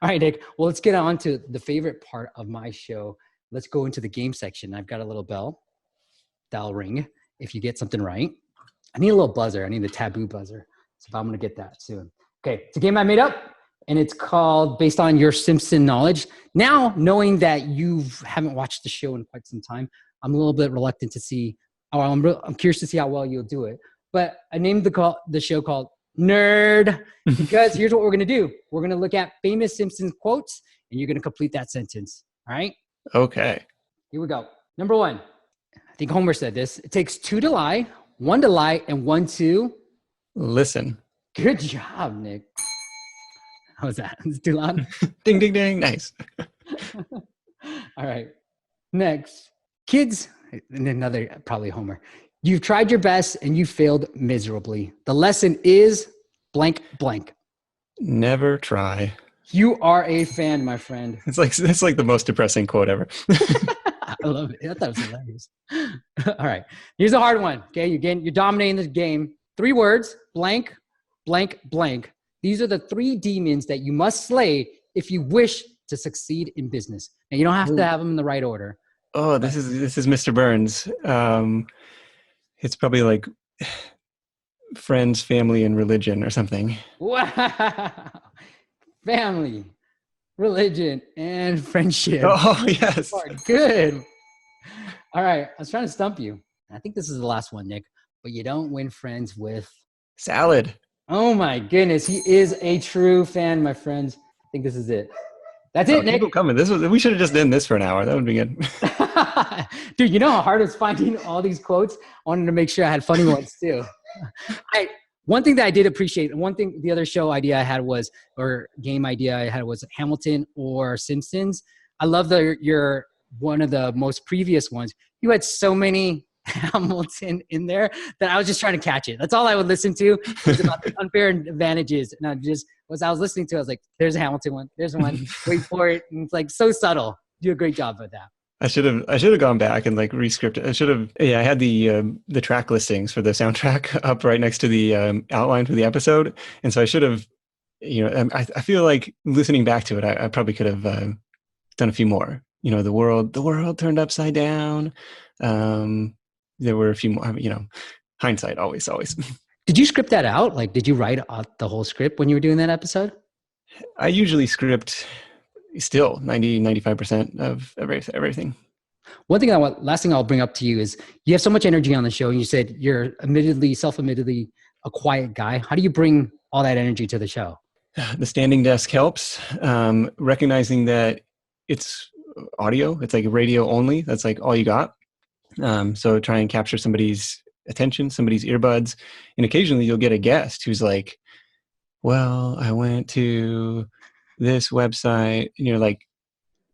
All right, Nick. Well, let's get on to the favorite part of my show. Let's go into the game section. I've got a little bell that'll ring if you get something right. I need a little buzzer. I need the taboo buzzer. So I'm going to get that soon. Okay, it's a game I made up, and it's called Based on Your Simpson Knowledge. Now, knowing that you haven't watched the show in quite some time, I'm a little bit reluctant to see, I'm curious to see how well you'll do it. But I named the show called Nerd because here's what we're going to do. We're going to look at famous Simpsons quotes, and you're going to complete that sentence. All right? Okay. Here we go. Number one. I think Homer said this. It takes two to lie, one to lie, and one to listen. Good job, Nick. How was that? Is it too loud? Ding, ding, ding. Nice. All right. Next. Kids, and another, probably Homer. You've tried your best and you failed miserably. The lesson is blank, blank. Never try. You are a fan, my friend. It's like the most depressing quote ever. I love it. I thought it was hilarious. All right. Here's a hard one. Okay. You're dominating this game. 3 words, blank, blank, blank. These are the 3 demons that you must slay if you wish to succeed in business. And you don't have to have them in the right order. Oh, this is Mr. Burns. It's probably like friends, family, and religion or something. Wow. Family, religion, and friendship. Oh, yes. Good. All right. I was trying to stump you. I think this is the last one, Nick. But you don't win friends with salad. Oh, my goodness. He is a true fan, my friends. I think this is it. That's it, Nick. Keep coming. We should have just done this for an hour. That would be good. Dude, you know how hard it was finding all these quotes? I wanted to make sure I had funny ones too. One thing that I did appreciate, and one thing, the other show idea I had was, or game idea I had was Hamilton or Simpsons. I love your one of the most previous ones. You had so many Hamilton in there that I was just trying to catch it. That's all I would listen to. It was about the unfair advantages. And I was listening to, I was like, there's a Hamilton one. There's one. Wait for it. And it's like so subtle. You do a great job with that. I should have gone back and like re-scripted. I had the track listings for the soundtrack up right next to the outline for the episode. And so I should have, I feel like listening back to it, I probably could have done a few more. The world turned upside down. There were a few more, hindsight always. Did you script that out? Like, did you write out the whole script when you were doing that episode? I usually script still 90-95% of everything. Last thing I'll bring up to you is you have so much energy on the show, and you said you're self-admittedly a quiet guy. How do you bring all that energy to the show? The standing desk helps. Recognizing that it's audio, it's like radio only. That's like all you got. So try and capture somebody's attention, somebody's earbuds, and occasionally you'll get a guest who's like, well, I went to this website, and you're like,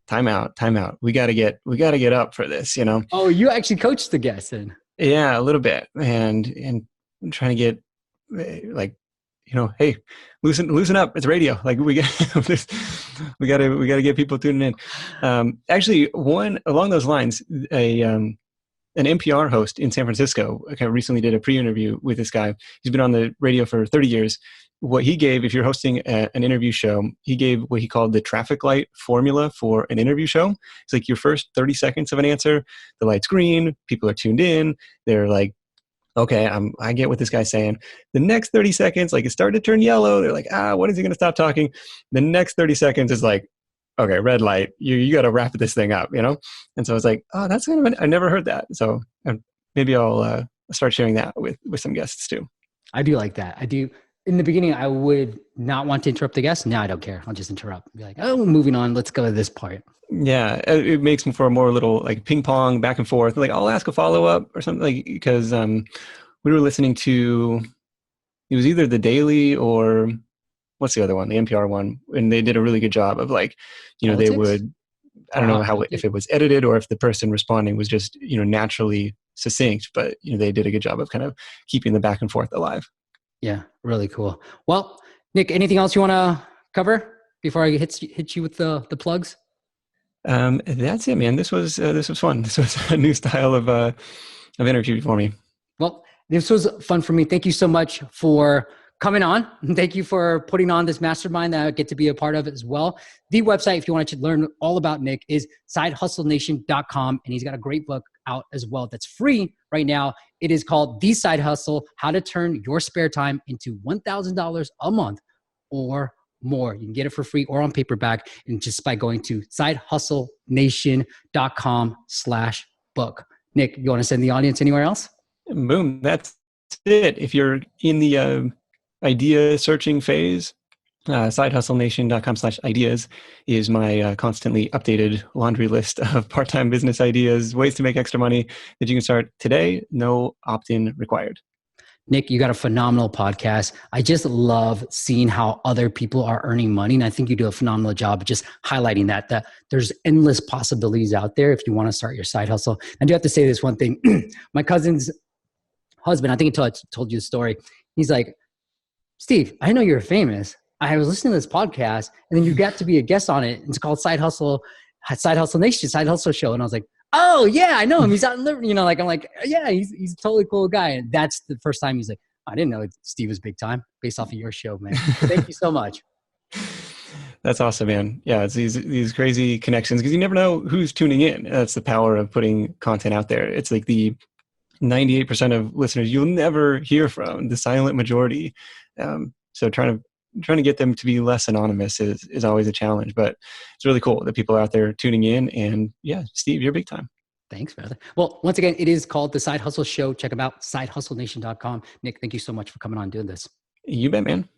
time out. We got to get up for this, Oh, you actually coached the guests then? Yeah, a little bit. And trying to get like, hey, loosen up. It's radio. Like we got to get people tuning in. Actually, one along those lines, an NPR host in San Francisco kind of recently did a pre-interview with this guy. He's been on the radio for 30 years. What he gave, if you're hosting an interview show, he gave what he called the traffic light formula for an interview show. It's like your first 30 seconds of an answer, the light's green, people are tuned in. They're like, okay, I get what this guy's saying. The next 30 seconds, like it started to turn yellow. They're like, when is he going to stop talking? The next 30 seconds is like, okay, red light, you got to wrap this thing up, And so I was like, oh, that's kind of I never heard that. So maybe I'll start sharing that with some guests too. I do like that. I do. In the beginning, I would not want to interrupt the guest. Now I don't care. I'll just interrupt. Be like, oh, moving on. Let's go to this part. Yeah, it makes me for a more little like ping pong back and forth. Like I'll ask a follow up or something, like because we were listening to, it was either the Daily or what's the other one, the NPR one, and they did a really good job of like, Politics? They would, I don't know if it was edited or if the person responding was just naturally succinct, but they did a good job of kind of keeping the back and forth alive. Yeah, really cool. Well, Nick, anything else you want to cover before I hit you with the plugs? That's it, man. This was fun. This was a new style of interview for me. Well, this was fun for me. Thank you so much for coming on. Thank you for putting on this mastermind that I get to be a part of as well. The website, if you want to learn all about Nick, is sidehustlenation.com. And he's got a great book out as well that's free right now. It is called The Side Hustle, How to Turn Your Spare Time into $1,000 a month or more. You can get it for free or on paperback, and just by going to sidehustlenation.com/book. Nick, you want to send the audience anywhere else? Boom. That's it. If you're in the idea searching phase, sidehustlenation.com/ideas is my constantly updated laundry list of part-time business ideas, ways to make extra money that you can start today. No opt-in required. Nick, you got a phenomenal podcast. I just love seeing how other people are earning money. And I think you do a phenomenal job of just highlighting that there's endless possibilities out there if you want to start your side hustle. I do have to say this one thing. My cousin's husband, I think I told you the story. He's like, Steve, I know you're famous. I was listening to this podcast and then you got to be a guest on it. It's called Side Hustle Nation, Side Hustle Show. And I was like, oh yeah, I know him. He's out in Liberty. I'm like, yeah, he's a totally cool guy. And that's the first time he's like, I didn't know Steve was big time based off of your show, man. Thank you so much. That's awesome, man. Yeah, it's these crazy connections because you never know who's tuning in. That's the power of putting content out there. It's like the 98% of listeners you'll never hear from, the silent majority. So trying to get them to be less anonymous is always a challenge, but it's really cool that people are out there tuning in. And yeah, Steve, you're big time. Thanks, brother. Well, once again, it is called The Side Hustle Show. Check them out, sidehustlenation.com. Nick, thank you so much for coming on and doing this. You bet, man.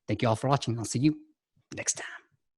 Thank you all for watching. I'll see you next time.